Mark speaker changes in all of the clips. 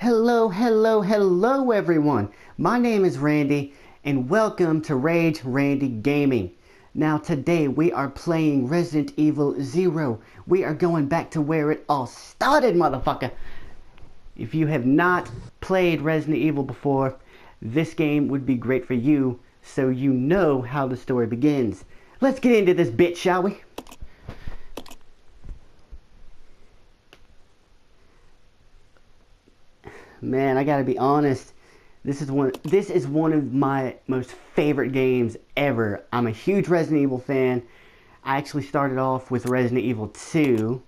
Speaker 1: Hello everyone. My name is Randy and welcome to Rage Randy Gaming. Now today we are playing Resident Evil 0. We are going back to where it all started, motherfucker. If you have not played Resident Evil before, this game would be great for you so you know how the story begins. Let's get into this bitch, shall we? Man, I gotta be honest. This is one of my most favorite games ever. I'm a huge Resident Evil fan. I actually started off with Resident Evil 2.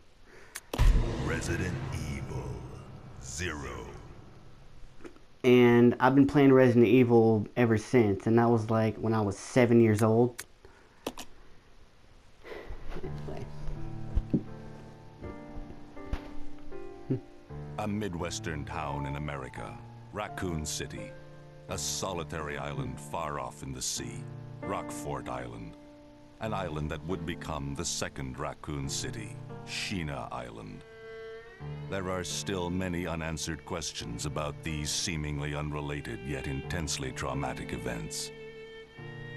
Speaker 2: Resident Evil 0.
Speaker 1: And I've been playing Resident Evil ever since. And that was like when I was 7 years old. Anyway.
Speaker 3: A Midwestern town in America, Raccoon City. A solitary island far off in the sea, Rockfort Island. An island that would become the second Raccoon City, Sheena Island. There are still many unanswered questions about these seemingly unrelated yet intensely traumatic events.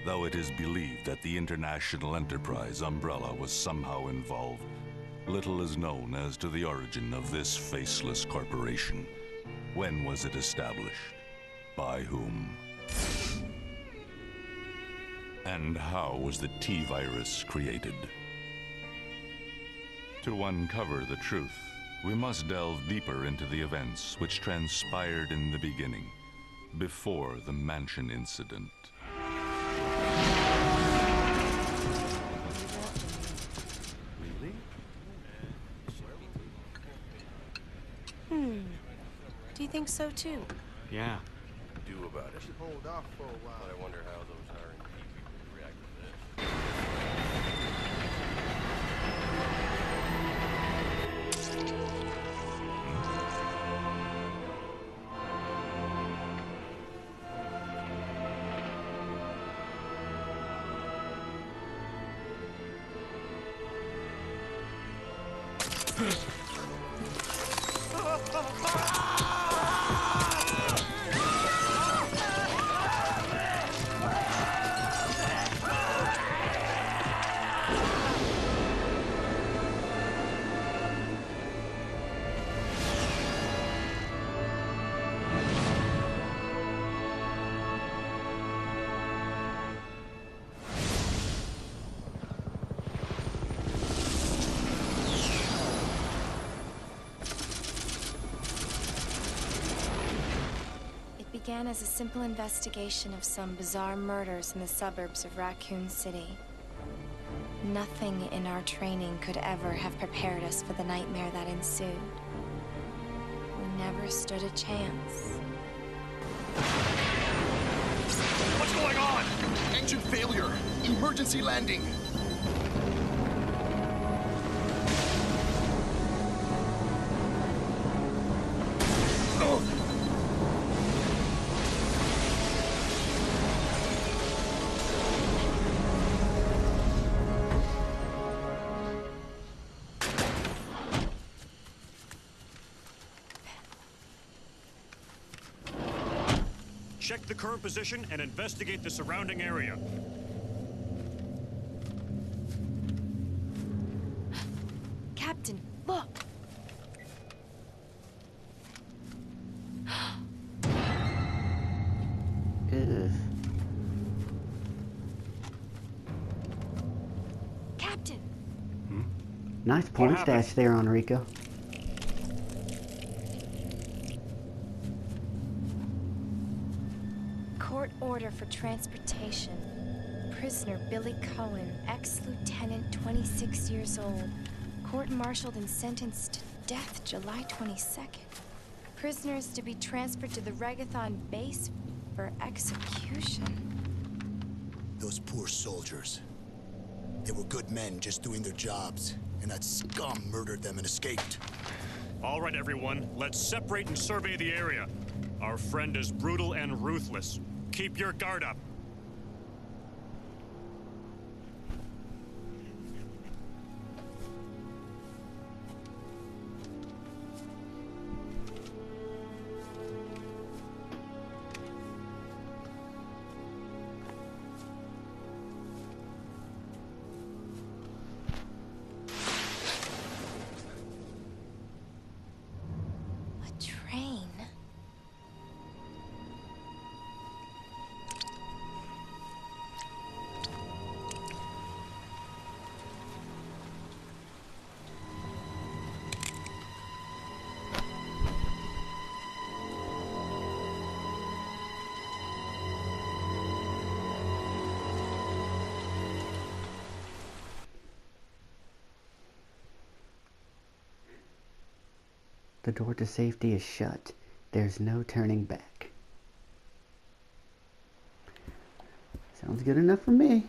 Speaker 3: Though it is believed that the international enterprise umbrella was somehow involved, little is known as to the origin of this faceless corporation. When was it established? By whom? And how was the T-virus created? To uncover the truth, we must delve deeper into the events which transpired in the beginning, before the mansion incident.
Speaker 4: Do you think so too?
Speaker 5: Yeah.
Speaker 2: Do about it.
Speaker 6: Hold off for a while.
Speaker 2: But I wonder how those R&D people would react to
Speaker 4: Began as a simple investigation of some bizarre murders in the suburbs of Raccoon City. Nothing in our training could ever have prepared us for the nightmare that ensued. We never stood a chance.
Speaker 6: What's going on? Engine failure. Emergency landing.
Speaker 5: Check the current position and investigate the surrounding area.
Speaker 4: Captain, look!
Speaker 1: Ugh.
Speaker 4: Captain!
Speaker 1: Nice porn
Speaker 5: happened?
Speaker 1: stash there, Enrico.
Speaker 4: Court order for transportation. Prisoner Billy Coen, ex-lieutenant, 26 years old. Court-martialed and sentenced to death July 22nd. Prisoner is to be transferred to the Regathon base for execution.
Speaker 7: Those poor soldiers. They were good men just doing their jobs, and that scum murdered them and escaped.
Speaker 5: All right, everyone, let's separate and survey the area. Our friend is brutal and ruthless. Keep your guard up.
Speaker 1: The door to safety is shut. There's no turning back. Sounds good enough for me.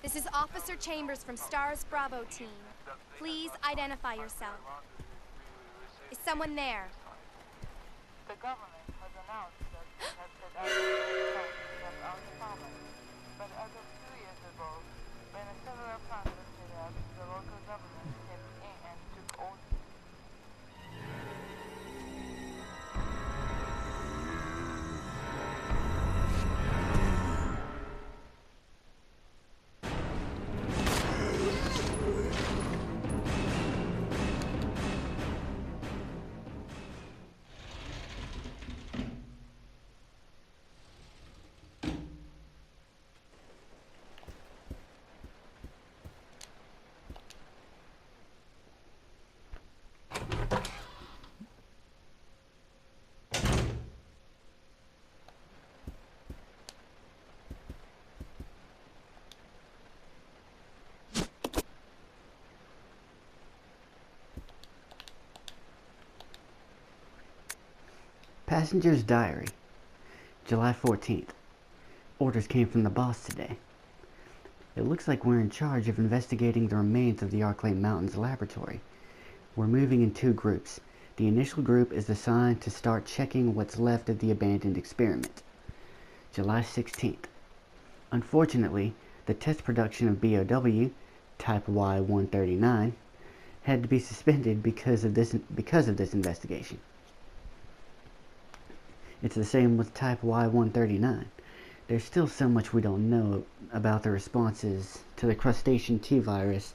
Speaker 4: This is Officer Chambers from S.T.A.R.S Bravo team. Please identify yourself. Is someone there?
Speaker 8: The government has announced that it has set out to our department. But as of 2 years ago, when a several plants were set up, the local government stepped in and took over.
Speaker 1: Passenger's diary. July 14th. Orders came from the boss today. It looks like we're in charge of investigating the remains of the Arklay Mountains laboratory. We're moving in 2 groups. The initial group is assigned to start checking what's left of the abandoned experiment. July 16th. Unfortunately, the test production of BOW, type Y139, had to be suspended because of this investigation. It's the same with type Y139. There's still so much we don't know about the responses to the crustacean T virus.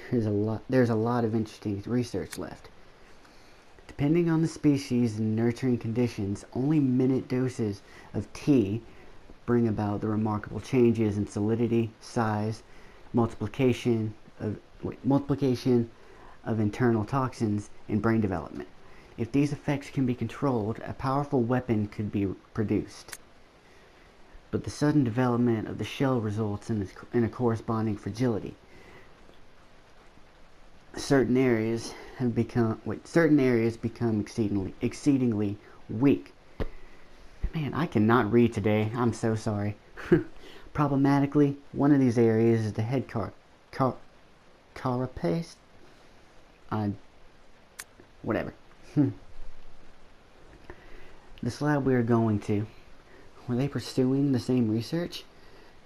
Speaker 1: There's a lot of interesting research left. Depending on the species and nurturing conditions, only minute doses of T bring about the remarkable changes in solidity, size, multiplication of internal toxins, and brain development. If these effects can be controlled, a powerful weapon could be produced. But the sudden development of the shell results in a corresponding fragility. Certain areas become exceedingly weak. Man, I cannot read today. I'm so sorry. Problematically, one of these areas is the head carapace. Whatever. This lab we are going to, were they pursuing the same research?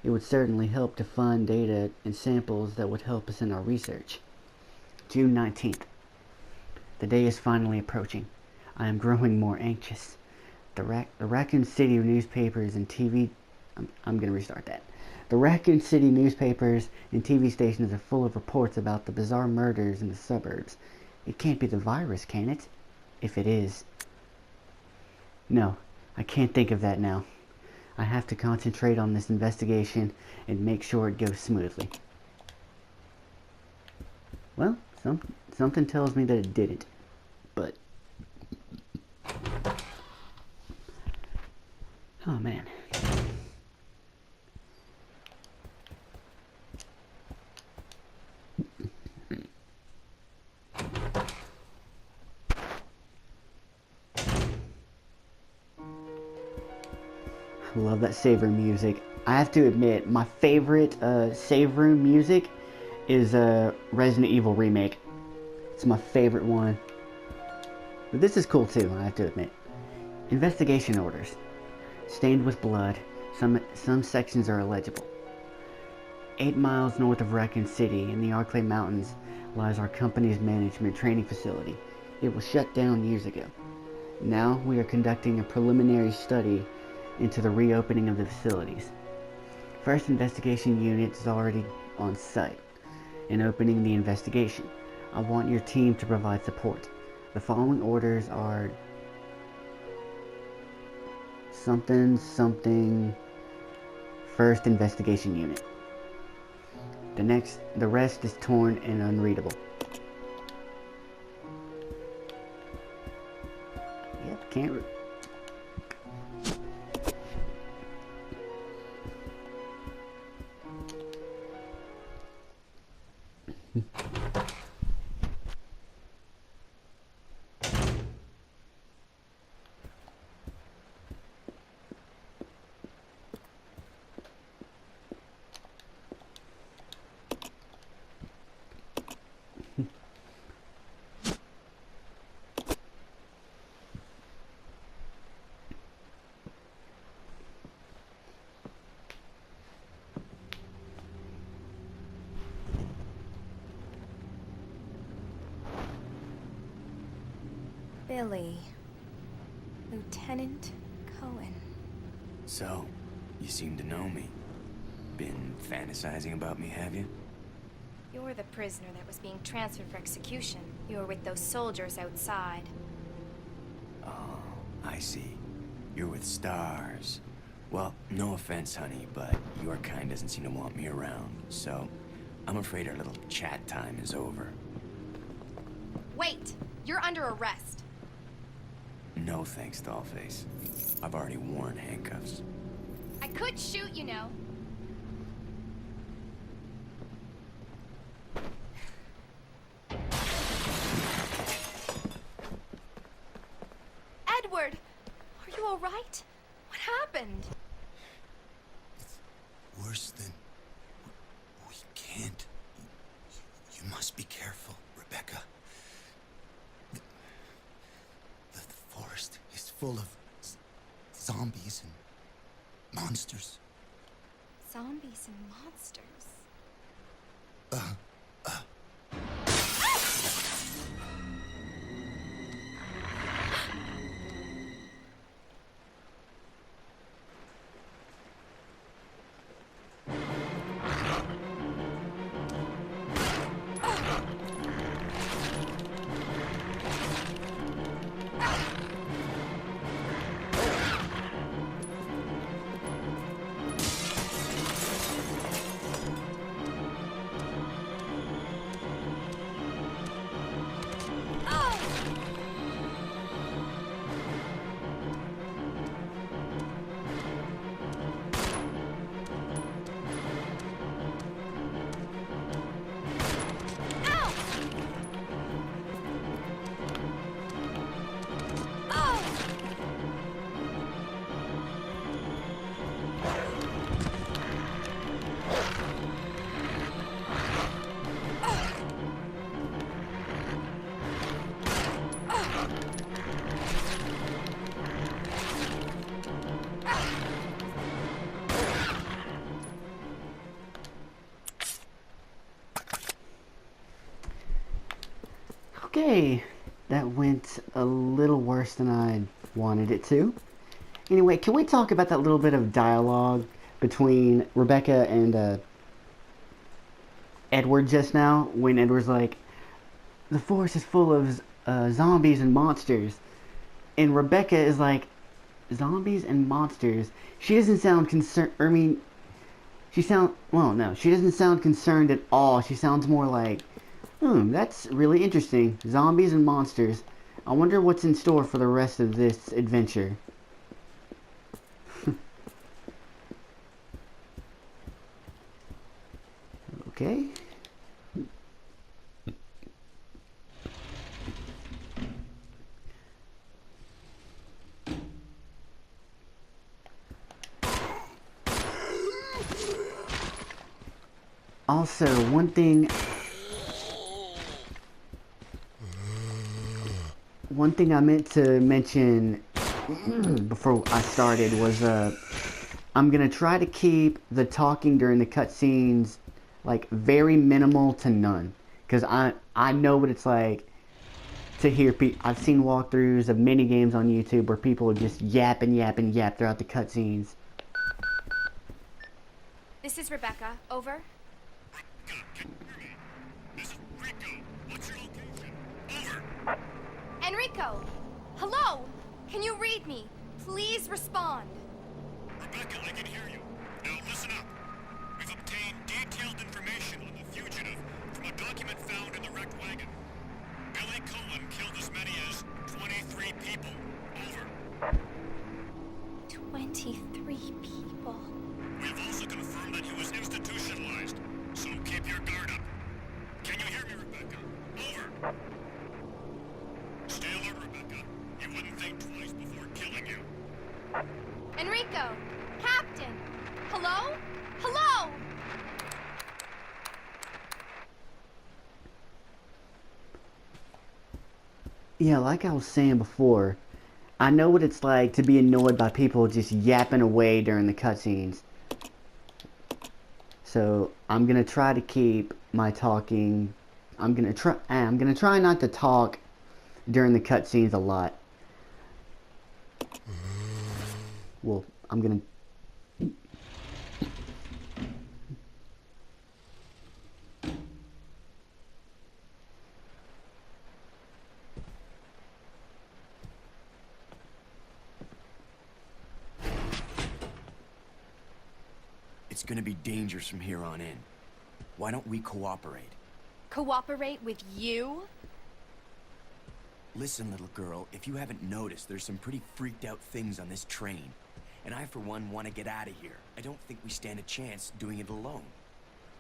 Speaker 1: It would certainly help to find data and samples that would help us in our research. June 19th. The day is finally approaching. I am growing more anxious. The Raccoon City newspapers and TV... I'm going to restart that. The Raccoon City newspapers and TV stations are full of reports about the bizarre murders in the suburbs. It can't be the virus, can it? If it is. No, I can't think of that now. I have to concentrate on this investigation and make sure it goes smoothly. Well, something tells me that it didn't. But... oh man. I love that save room music. I have to admit, my favorite save room music is Resident Evil Remake. It's my favorite one. But this is cool too, I have to admit. Investigation orders. Stained with blood. Some sections are illegible. 8 miles north of Raccoon City in the Arklay Mountains lies our company's management training facility. It was shut down years ago. Now we are conducting a preliminary study into the reopening of the facilities. First investigation unit is already on site and opening the investigation. I want your team to provide support. The following orders are something first investigation unit. The rest is torn and unreadable. Yep, can't read.
Speaker 4: Billy. Lieutenant Coen.
Speaker 9: So, you seem to know me. Been fantasizing about me, have you?
Speaker 4: You're the prisoner that was being transferred for execution. You were with those soldiers outside.
Speaker 9: Oh, I see. You're with S.T.A.R.S. Well, no offense, honey, but your kind doesn't seem to want me around, so I'm afraid our little chat time is over.
Speaker 4: Wait! You're under arrest.
Speaker 9: No thanks, Dollface. I've already worn handcuffs.
Speaker 4: I could shoot, you know. Edward! Are you alright? What happened?
Speaker 7: It's worse than... We can't. You must be careful, Rebecca. The forest is full of zombies and monsters.
Speaker 4: Zombies and monsters.
Speaker 1: Okay, that went a little worse than I wanted it to. Anyway, can we talk about that little bit of dialogue between Rebecca and Edward just now, when Edward's like, the forest is full of zombies and monsters, and Rebecca is like, zombies and monsters? She doesn't sound concerned. I mean, she doesn't sound concerned at all. She sounds more like, that's really interesting. Zombies and monsters. I wonder what's in store for the rest of this adventure. Okay. Also, one thing I meant to mention before I started was I'm gonna try to keep the talking during the cutscenes like very minimal to none, because I know what it's like to hear I've seen walkthroughs of mini games on YouTube where people just yap and yap and yap throughout the cutscenes.
Speaker 4: This is Rebecca. Over.
Speaker 5: This is Rico. What's your location? Over.
Speaker 4: Enrico! Hello! Can you read me? Please respond.
Speaker 5: Rebecca, I can hear you. Now listen up. We've obtained detailed information on the fugitive from a document found in the wrecked wagon. Billy Coen killed as many as 23 people. Over.
Speaker 4: 23 people.
Speaker 5: We have also confirmed that he was institutionalized, so keep your guard up.
Speaker 4: Enrico! Captain! Hello? Hello?
Speaker 1: Yeah, like I was saying before, I know what it's like to be annoyed by people just yapping away during the cutscenes. So I'm gonna try to keep my talking. I'm gonna try not to talk during the cutscenes a lot. Well, I'm gonna.
Speaker 9: It's gonna be dangerous from here on in. Why don't we cooperate?
Speaker 4: Cooperate with you?
Speaker 9: Listen, little girl, if you haven't noticed, there's some pretty freaked out things on this train. And I, for one, want to get out of here. I don't think we stand a chance doing it alone.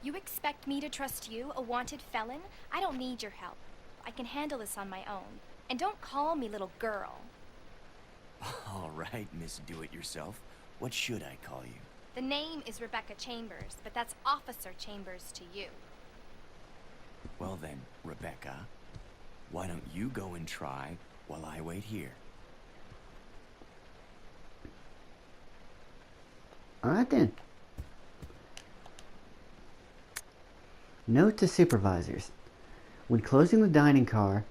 Speaker 4: You expect me to trust you, a wanted felon? I don't need your help. I can handle this on my own. And don't call me little girl.
Speaker 9: All right, Miss Do-It-Yourself. What should I call you?
Speaker 4: The name is Rebecca Chambers, but that's Officer Chambers to you.
Speaker 9: Well then, Rebecca, why don't you go and try while I wait here?
Speaker 1: Alright then. Note to supervisors. When closing the dining car...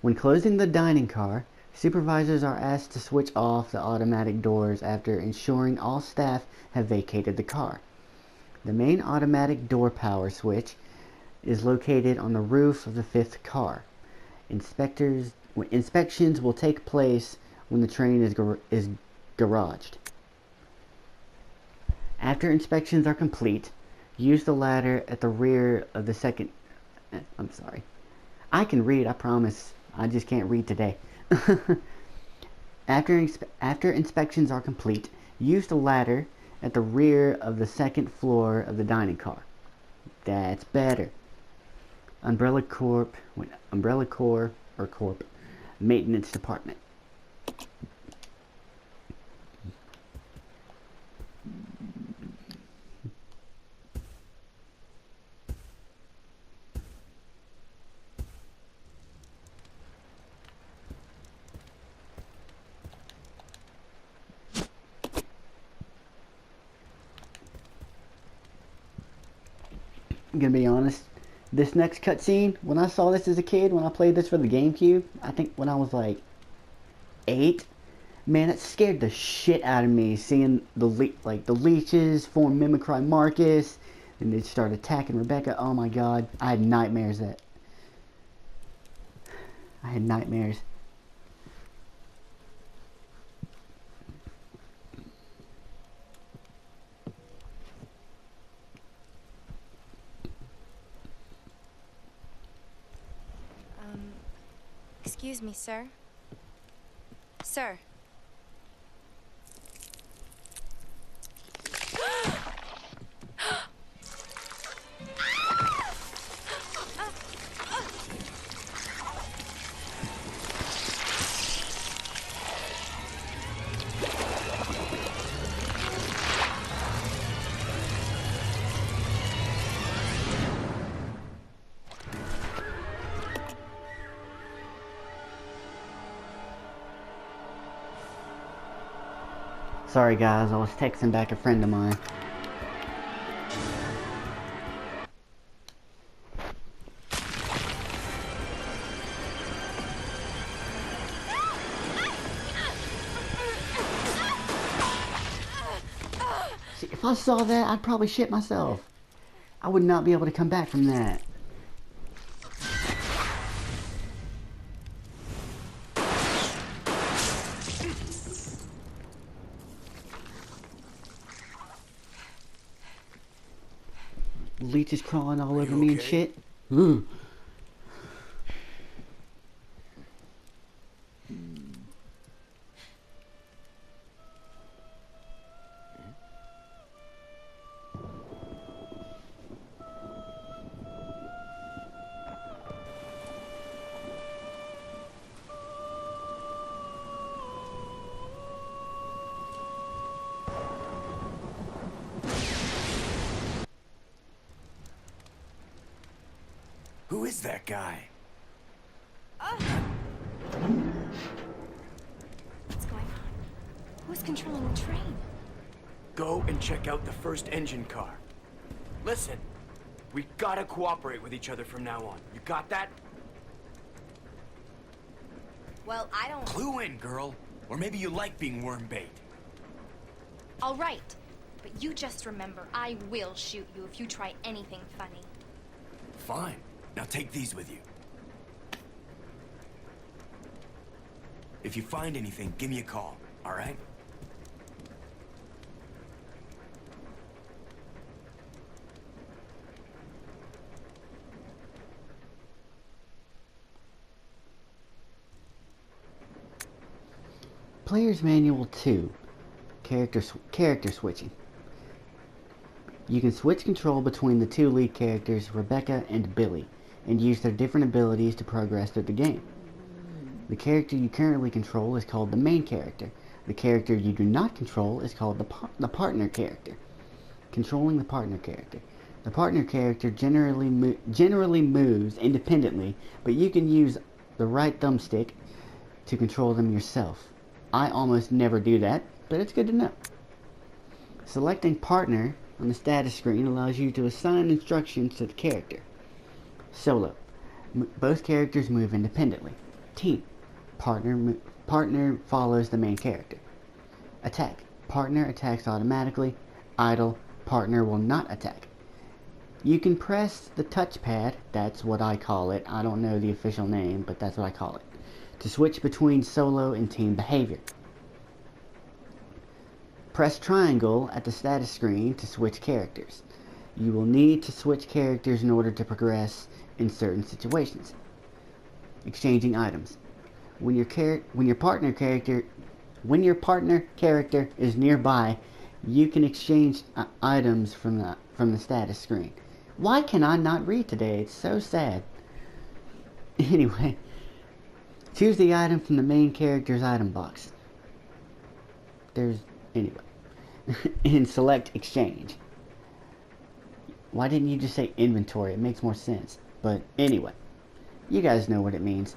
Speaker 1: When closing the dining car, supervisors are asked to switch off the automatic doors after ensuring all staff have vacated the car. The main automatic door power switch is located on the roof of the fifth car. Inspections will take place when the train is garaged. After inspections are complete, use the ladder at the rear of the second... I'm sorry. I can read, I promise. I just can't read today. After inspections are complete, use the ladder at the rear of the second floor of the dining car. That's better. Umbrella Corps or Corp Maintenance Department. I'm gonna be honest, this next cutscene, when I saw this as a kid, when I played this for the GameCube, I think when I was like 8, man, it scared the shit out of me seeing the leeches form Mimicry Marcus, and they start attacking Rebecca. Oh my god, I had nightmares I had nightmares.
Speaker 4: Excuse me, sir. Sir.
Speaker 1: Sorry guys, I was texting back a friend of mine. See, if I saw that, I'd probably shit myself. I would not be able to come back from that. Leeches crawling all over me and shit. Ooh.
Speaker 9: Who is that guy?
Speaker 4: What's going on? Who's controlling the train?
Speaker 9: Go and check out the first engine car. Listen, we gotta cooperate with each other from now on. You got that?
Speaker 4: Well, I don't...
Speaker 9: Clue in, girl. Or maybe you like being worm bait.
Speaker 4: All right. But you just remember, I will shoot you if you try anything funny.
Speaker 9: Fine. Now take these with you. If you find anything, give me a call, all right?
Speaker 1: Player's Manual 2. Character switching. You can switch control between the two lead characters, Rebecca and Billy, and use their different abilities to progress through the game. The character you currently control is called the main character. The character you do not control is called the partner character. Controlling the partner character. The partner character generally moves independently, but you can use the right thumbstick to control them yourself. I almost never do that, but it's good to know. Selecting partner on the status screen allows you to assign instructions to the character. Solo. Both characters move independently. Team. Partner follows the main character. Attack. Partner attacks automatically. Idle. Partner will not attack. You can press the touchpad, that's what I call it. I don't know the official name, but that's what I call it, to switch between solo and team behavior. Press triangle at the status screen to switch characters. You will need to switch characters in order to progress in certain situations. Exchanging items. When your partner character is nearby, you can exchange items from the status screen. Why can I not read today? It's so sad. Anyway, choose the item from the main character's item box. Anyway. And select exchange. Why didn't you just say inventory? It makes more sense. But anyway, you guys know what it means.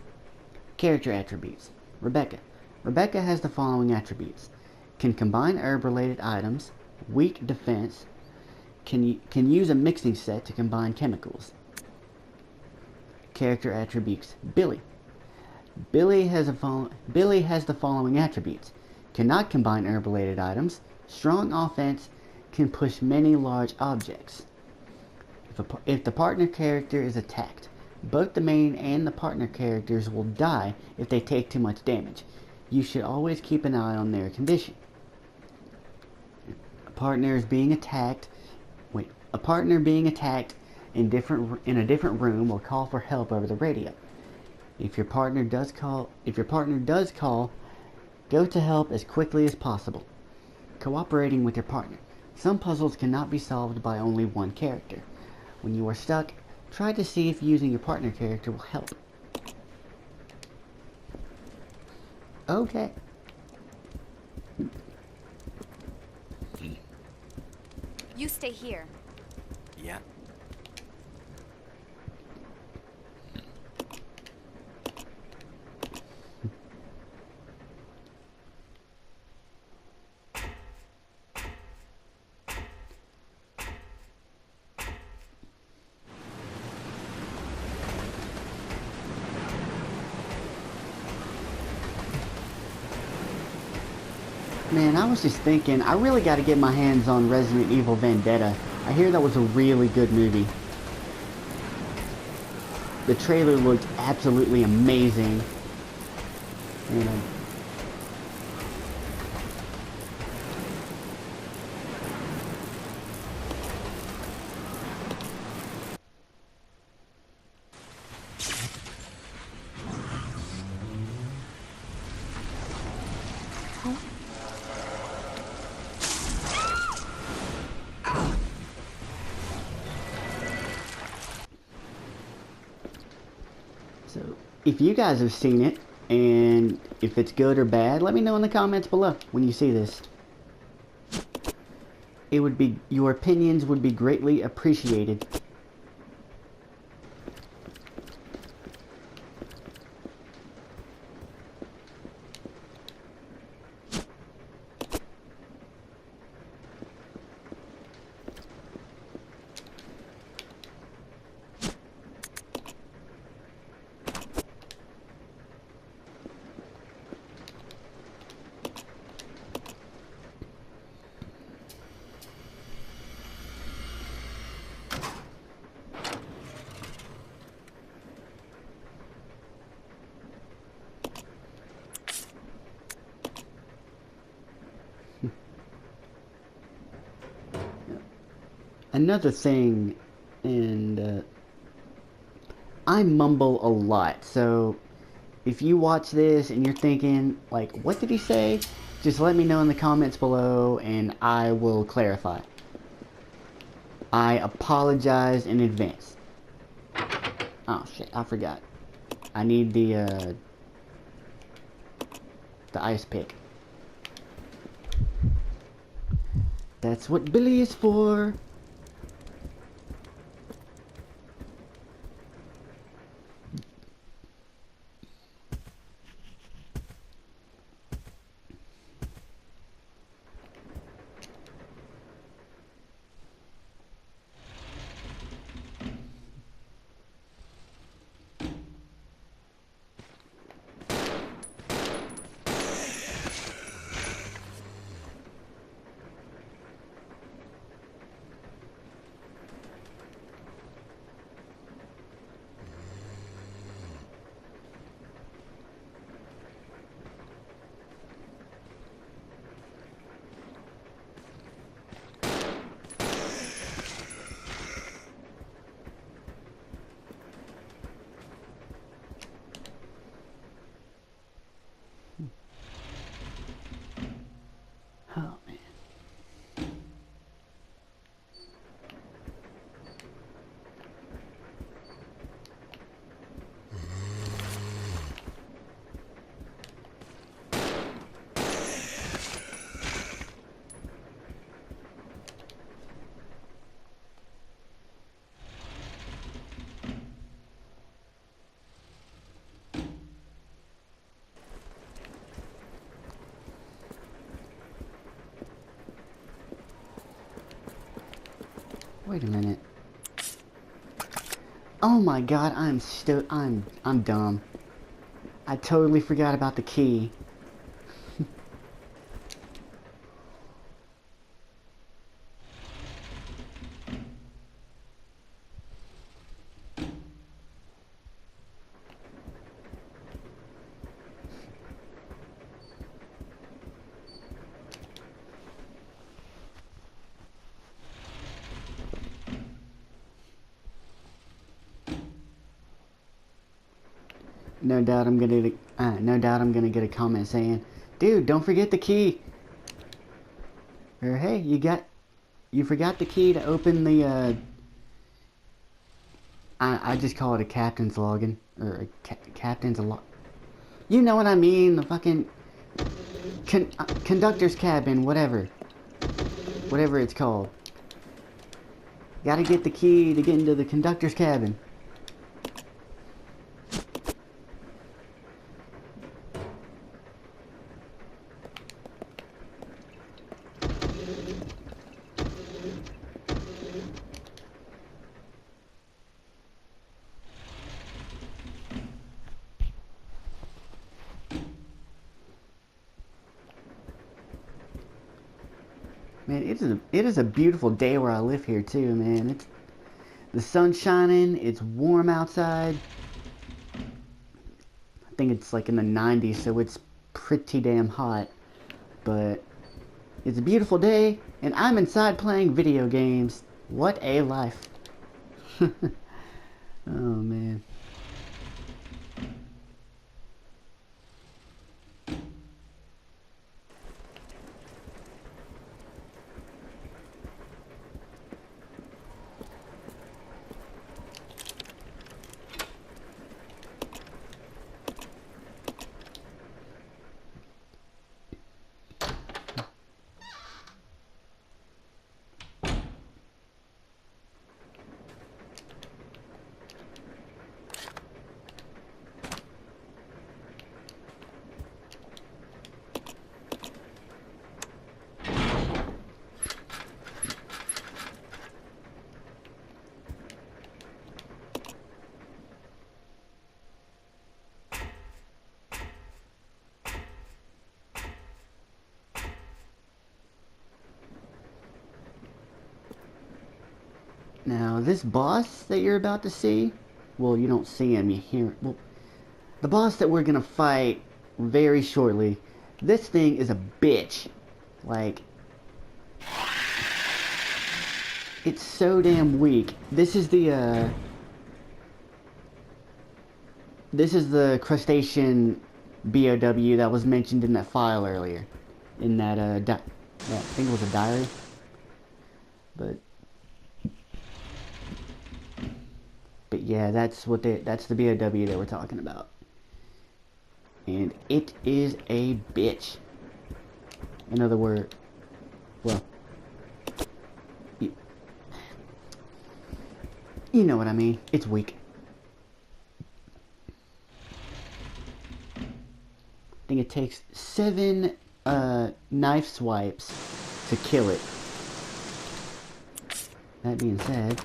Speaker 1: Character attributes. Rebecca. Rebecca has the following attributes. Can combine herb-related items, weak defense, can use a mixing set to combine chemicals. Character attributes. Billy. Billy has the following attributes. Cannot combine herb-related items, strong offense, can push many large objects. If the partner character is attacked, both the main and the partner characters will die if they take too much damage. You should always keep an eye on their condition. A partner being attacked in a different room will call for help over the radio. If your partner does call, go to help as quickly as possible. Cooperating with your partner. Some puzzles cannot be solved by only one character. When you are stuck, try to see if using your partner character will help. Okay.
Speaker 4: You stay here.
Speaker 9: Yeah.
Speaker 1: Man, I was just thinking, I really got to get my hands on Resident Evil Vendetta. I hear that was a really good movie. The trailer looked absolutely amazing. And, so, if you guys have seen it, and if it's good or bad, let me know in the comments below when you see this. Your opinions would be greatly appreciated. another thing, and I mumble a lot, so if you watch this and you're thinking, like, what did he say? Just let me know in the comments below and I will clarify. I apologize in advance. Oh shit, I forgot. I need the ice pick. That's what Billy is for. Oh man. Wait a minute. Oh my god, I'm dumb. I totally forgot about the key. No doubt I'm gonna get a comment saying, "Dude, don't forget the key." Or hey, you forgot the key to open the I just call it a captain's login or a captain's log. You know what I mean? The fucking conductor's cabin, whatever it's called. Gotta get the key to get into the conductor's cabin. Man, it is a beautiful day where I live here too, man. The sun's shining, it's warm outside. I think it's like in the 90s, so it's pretty damn hot. But it's a beautiful day, and I'm inside playing video games. What a life. Oh man. Now, this boss that you're about to see, well, you don't see him, you hear him. Well, the boss that we're gonna fight very shortly, this thing is a bitch. Like, It's so damn weak. This is the crustacean BOW that was mentioned in that file earlier. In that, I think it was a diary. But yeah, that's the BOW that we're talking about. And it is a bitch. In other words, well, you know what I mean. It's weak. I think it takes 7 knife swipes to kill it. That being said,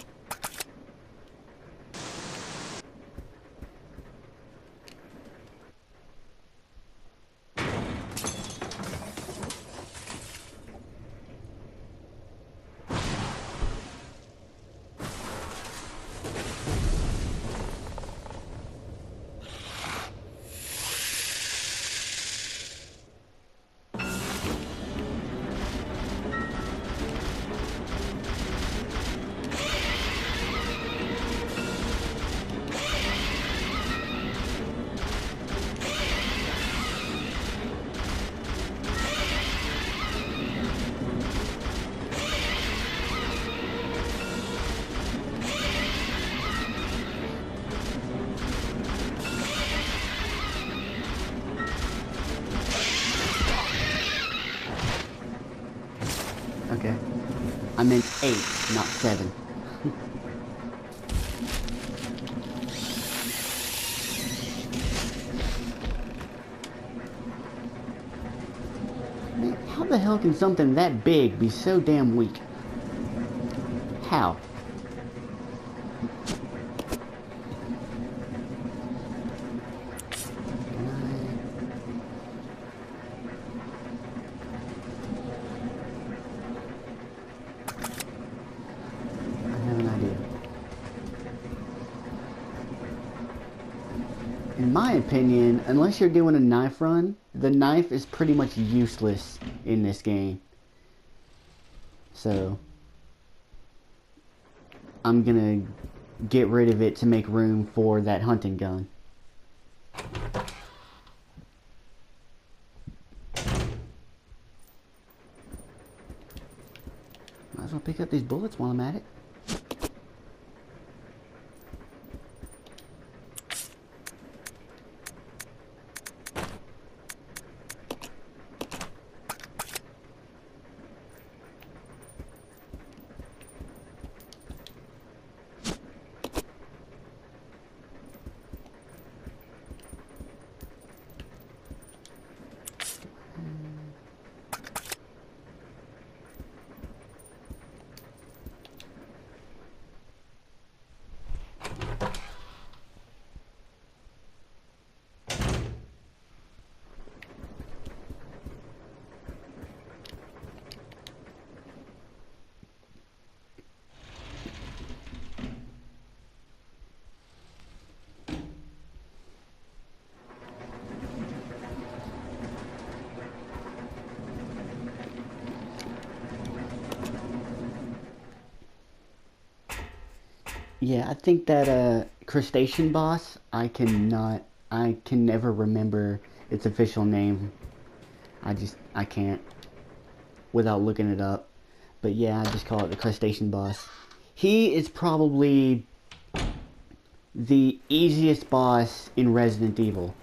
Speaker 1: okay. I meant 8, not 7. Man, how the hell can something that big be so damn weak? How? In my opinion, unless you're doing a knife run, the knife is pretty much useless in this game. So, I'm gonna get rid of it to make room for that hunting gun. Might as well pick up these bullets while I'm at it. Yeah, I think that crustacean boss, I can never remember its official name. I can't without looking it up. But yeah, I just call it the crustacean boss. He is probably the easiest boss in Resident Evil.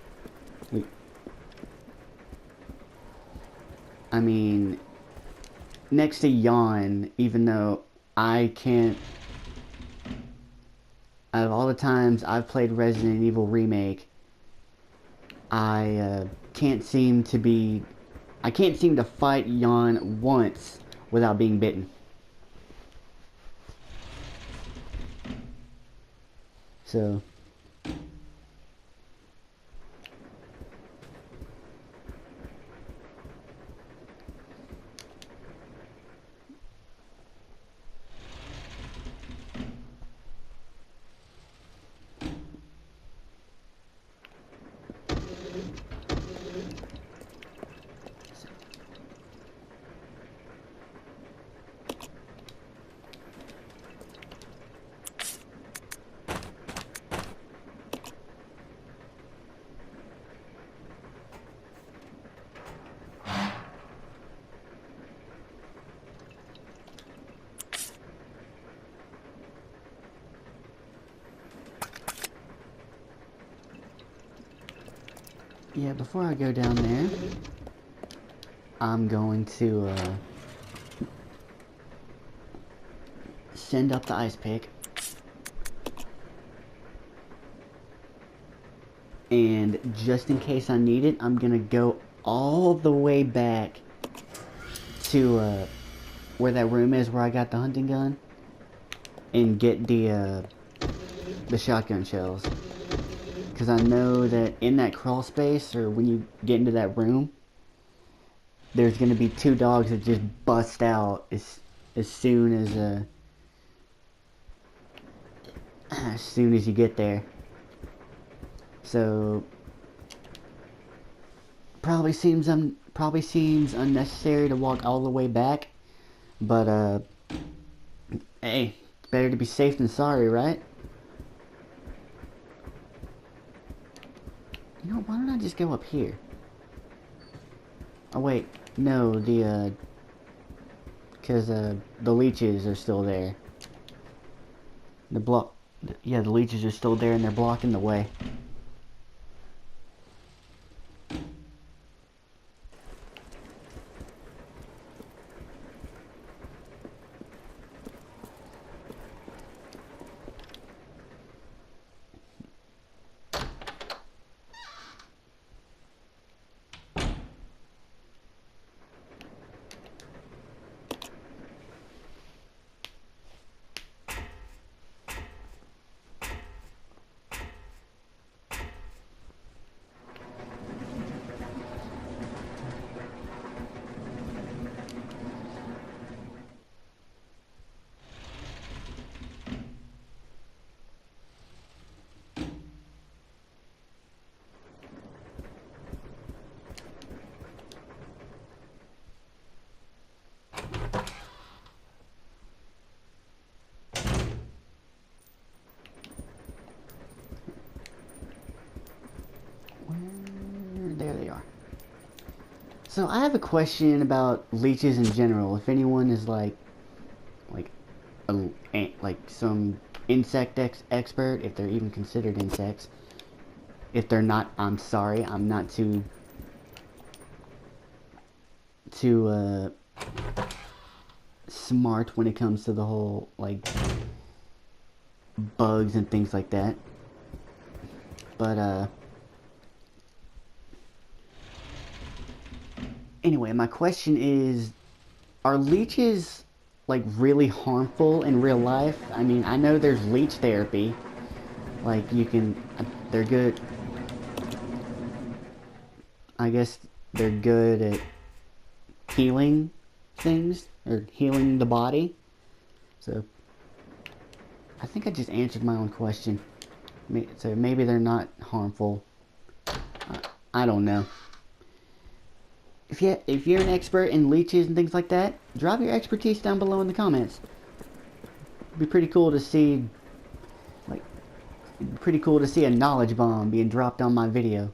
Speaker 1: I mean, next to Yawn, even though I can't... Out of all the times I've played Resident Evil Remake, I can't seem to fight Yawn once without being bitten. So... Yeah, before I go down there, I'm going to send up the ice pick. And just in case I need it, I'm gonna go all the way back to where that room is where I got the hunting gun and get the shotgun shells. Because I know that in that crawl space, or when you get into that room, there's gonna be two dogs that just bust out as soon as you get there. So probably seems unnecessary to walk all the way back, but hey, it's better to be safe than sorry, right? You know, why don't I just go up here? Oh wait, no, because the leeches are still there. Yeah, the leeches are still there and they're blocking the way. There they are. So I have a question about leeches in general. If anyone is like some insect expert, if they're even considered insects. If they're not, I'm sorry. I'm not too smart when it comes to the whole like bugs and things like that. But anyway, my question is, are leeches like really harmful in real life? I mean, I know there's leech therapy. Like they're good. I guess they're good at healing things or healing the body. So I think I just answered my own question. So maybe they're not harmful. I don't know. If you're an expert in leeches and things like that, drop your expertise down below in the comments. It'd be pretty cool to see, a knowledge bomb being dropped on my video.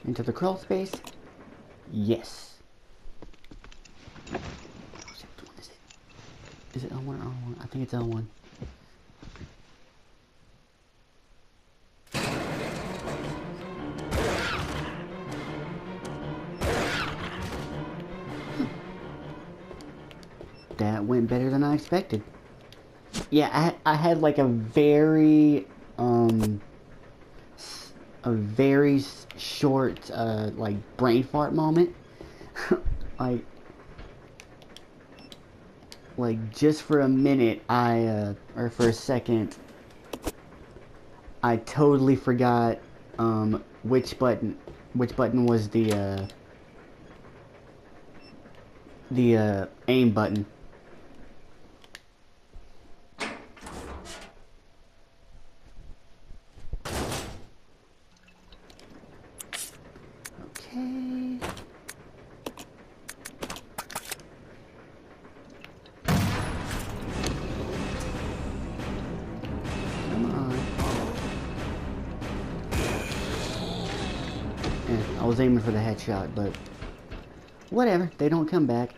Speaker 1: Into the crawl space? Yes. Oh shit, which one is it? Is it L1 or R1? I think it's L1. That went better than I expected. Yeah, I had like a very short like brain fart moment. like just for a minute or for a second I totally forgot which button was the aim button. Okay. Come on. I was aiming for the headshot, but whatever, they don't come back.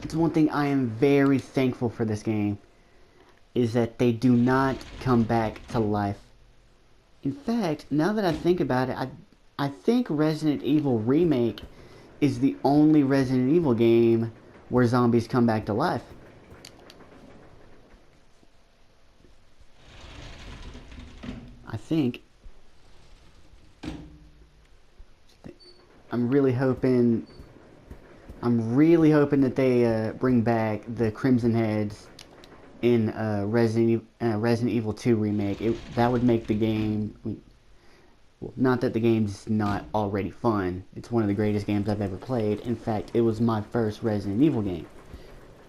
Speaker 1: It's one thing I am very thankful for this game, is that they do not come back to life. In fact, now that I think about it, I think Resident Evil Remake is the only Resident Evil game where zombies come back to life. I think. I'm really hoping that they bring back the Crimson Heads in Resident Evil 2 remake. That would make the game, well, not that the game's not already fun. It's one of the greatest games I've ever played. In fact, it was my first Resident Evil game,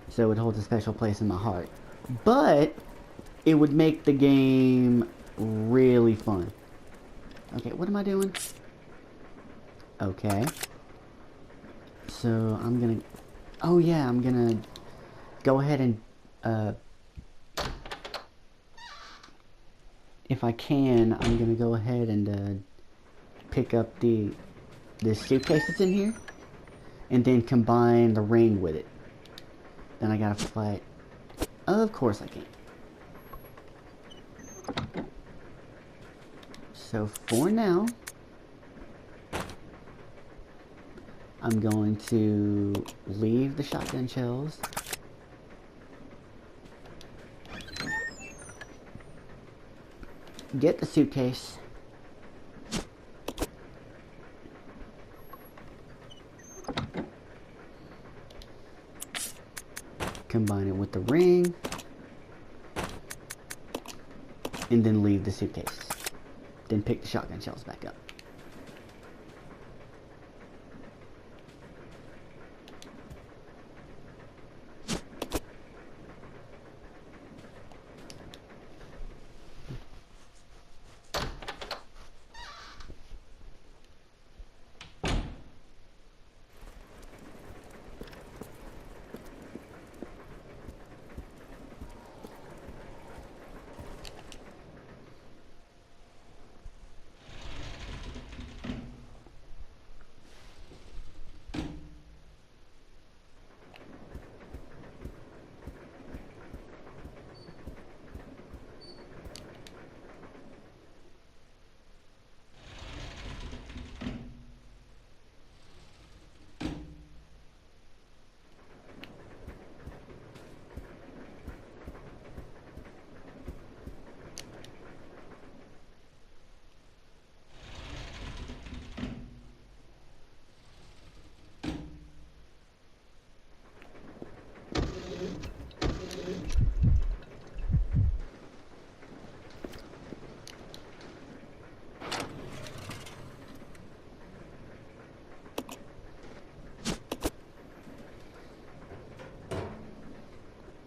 Speaker 1: so it holds a special place in my heart. But it would make the game really fun. Okay, what am I doing? Okay. So I'm gonna, oh yeah, I'm gonna go ahead and, if I can, I'm gonna go ahead and pick up this suitcase that's in here, and then combine the ring with it. Then I gotta fight. Of course I can. So for now, I'm going to leave the shotgun shells. Get the suitcase. Combine it with the ring. And then leave the suitcase. Then pick the shotgun shells back up.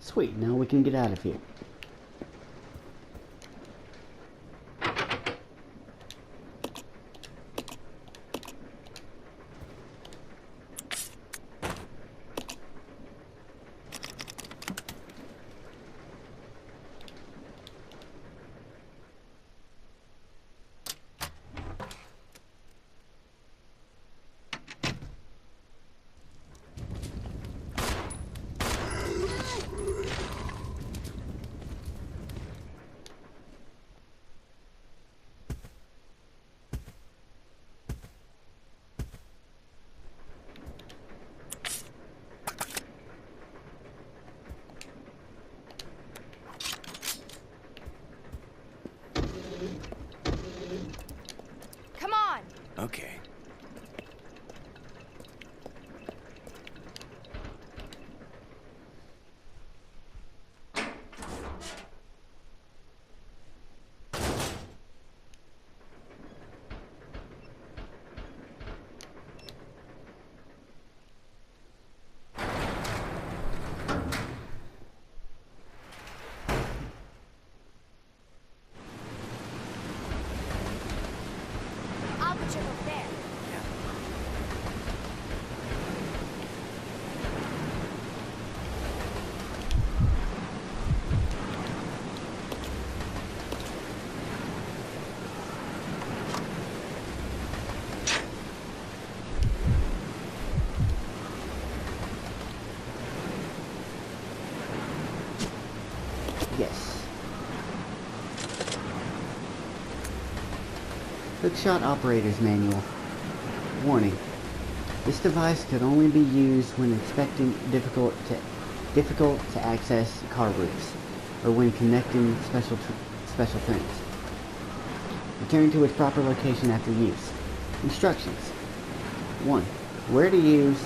Speaker 1: Sweet, now we can get out of here. Yes. Hookshot Operator's Manual. Warning. This device could only be used when inspecting difficult to access car roofs, or when connecting special trains. Return to its proper location after use. Instructions. 1. Where to use.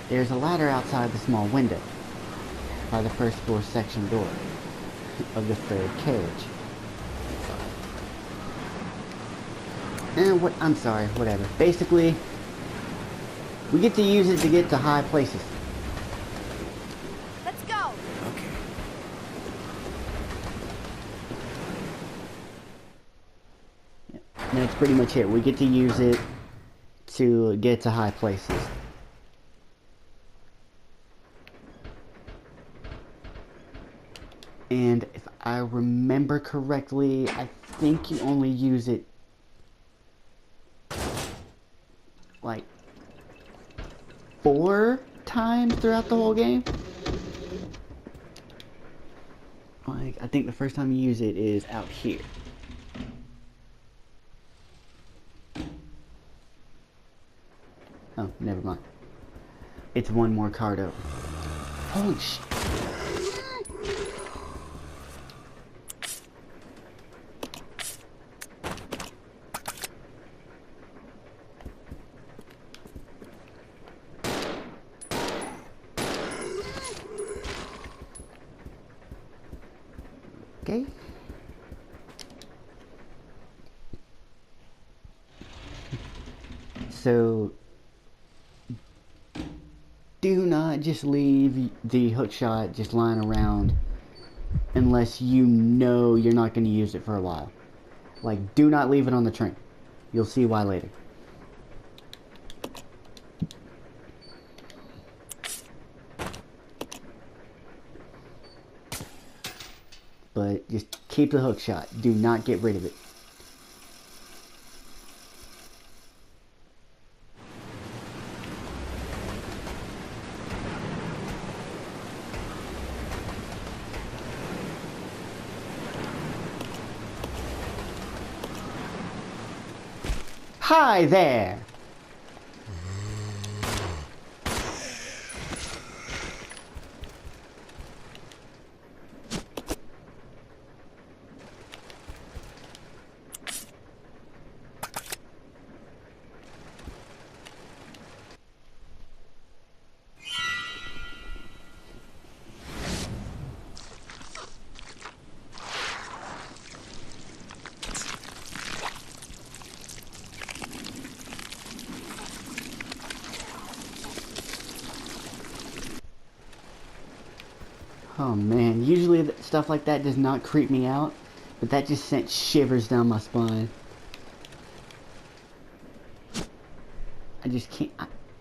Speaker 1: There's a ladder outside the small window by the first floor section door of the third carriage. I'm sorry, whatever. Basically, we get to use it to get to high places.
Speaker 4: Let's go!
Speaker 9: Okay.
Speaker 1: And that's pretty much it. We get to use it to get to high places. And if I remember correctly, I think you only use it like 4 times throughout the whole game. Like, I think the first time you use it is out here. Oh, never mind. It's one more card over. Holy shit. Okay. So, do not just leave the hookshot just lying around unless you know you're not going to use it for a while. Like, do not leave it on the train. You'll see why later. But just keep the hookshot. Do not get rid of it. Hi there! Oh man, usually stuff like that does not creep me out, but that just sent shivers down my spine. I just can't,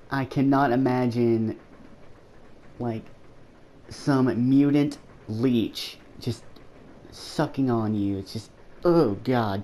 Speaker 1: I cannot imagine, like, some mutant leech just sucking on you. It's just, oh god.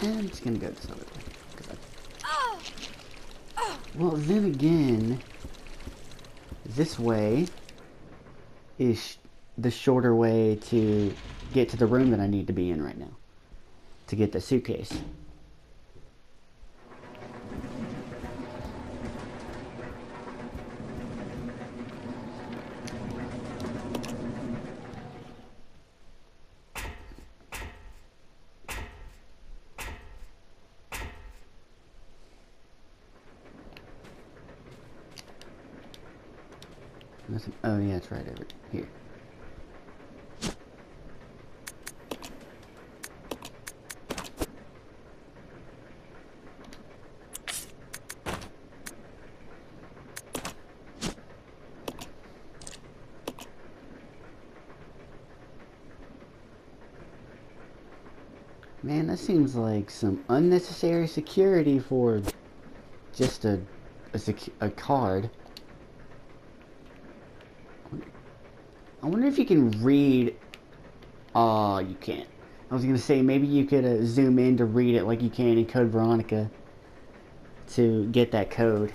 Speaker 1: And I'm just gonna go this other way. Well, then again, this way is the shorter way to get to the room that I need to be in right now. To get the suitcase. Oh yeah, it's right over here. That seems like some unnecessary security for just a card. I wonder if you can read. Oh, you can't. I was gonna say maybe you could zoom in to read it like you can in Code Veronica to get that code.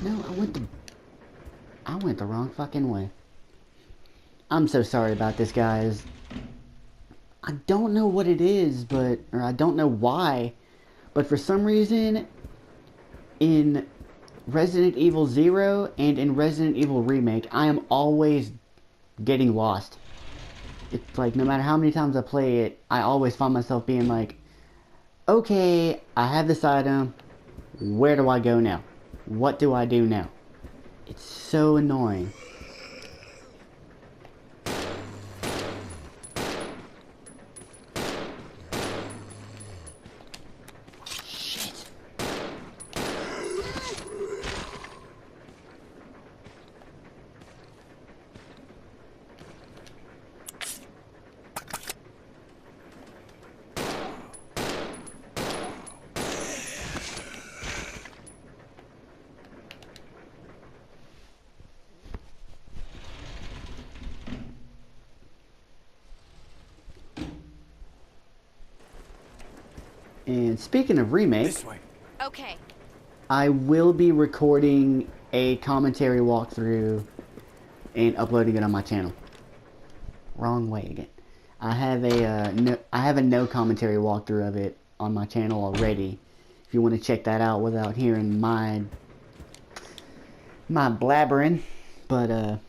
Speaker 1: No, I went the wrong fucking way. I'm so sorry about this, guys. I don't know what it is, or I don't know why, but for some reason, in Resident Evil 0 and in Resident Evil Remake, I am always getting lost. It's like, no matter how many times I play it, I always find myself being like, okay, I have this item, where do I go now? What do I do now? It's so annoying. Shit. And speaking of remake,
Speaker 9: This way.
Speaker 4: Okay.
Speaker 1: I will be recording a commentary walkthrough and uploading it on my channel. Wrong way again. I have a no commentary walkthrough of it on my channel already. If you want to check that out without hearing my blabbering, but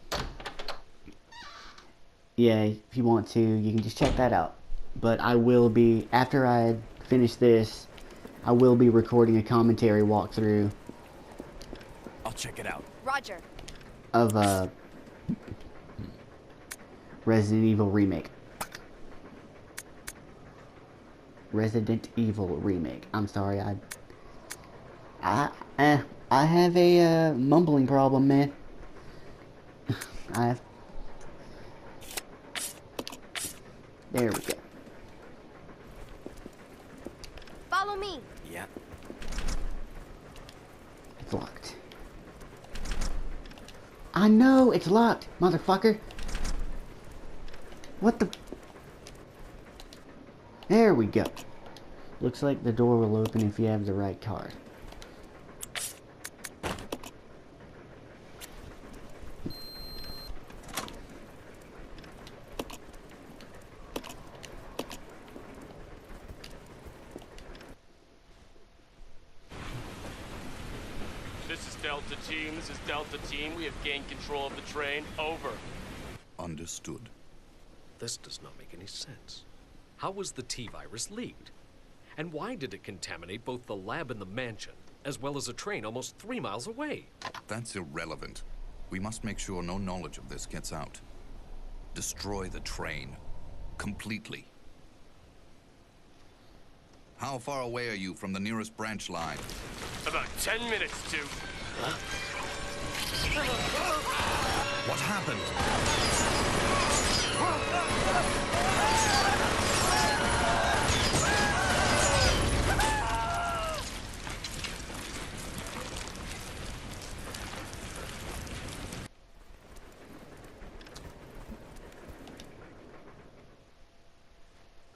Speaker 1: yeah, if you want to, you can just check that out. But I will be, after I finish this, I will be recording a commentary walkthrough.
Speaker 9: I'll check it out.
Speaker 4: Roger.
Speaker 1: Of Resident Evil Remake. Resident Evil Remake. I'm sorry, I have a mumbling problem, man. There we go.
Speaker 4: Follow me.
Speaker 9: Yeah.
Speaker 1: It's locked. I know it's locked, motherfucker. What the? There we go. Looks like the door will open if you have the right card.
Speaker 10: This is Delta Team. This is Delta Team. We have gained control of the train. Over.
Speaker 2: Understood.
Speaker 11: This does not make any sense. How was the T-virus leaked? And why did it contaminate both the lab and the mansion, as well as a train almost 3 miles away?
Speaker 3: That's irrelevant. We must make sure no knowledge of this gets out. Destroy the train. Completely. How far away are you from the nearest branch line?
Speaker 10: About 10 minutes to...
Speaker 3: What happened?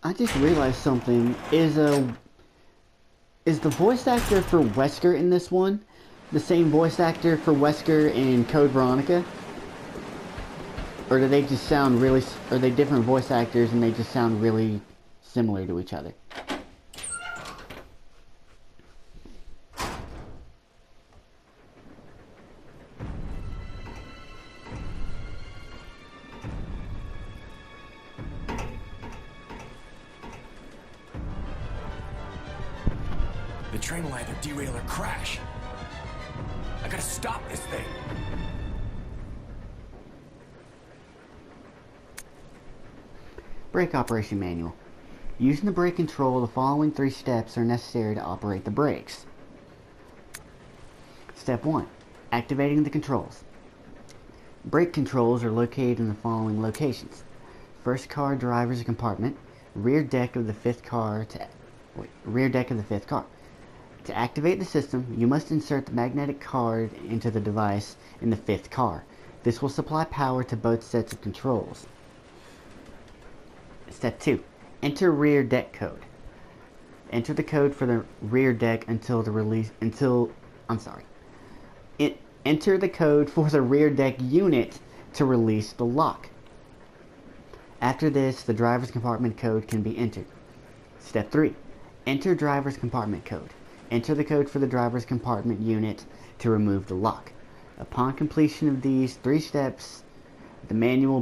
Speaker 1: I just realized something. Is the voice actor for Wesker in this one the same voice actor for Wesker and Code Veronica? Or do they just sound really... Are they different voice actors and they just sound really similar to each other?
Speaker 9: The train will either derail or crash. I gotta stop this thing.
Speaker 1: Brake operation manual. Using the brake control, the following 3 steps are necessary to operate the brakes. Step 1. Activating the controls. Brake controls are located in the following locations. First car driver's compartment, rear deck of the fifth car To activate the system, you must insert the magnetic card into the device in the fifth car. This will supply power to both sets of controls. Step 2. Enter rear deck code. Enter the code for the rear deck Enter the code for the rear deck unit to release the lock. After this, the driver's compartment code can be entered. Step 3. Enter driver's compartment code. Enter the code for the driver's compartment unit to remove the lock. Upon completion of these 3 steps, the manual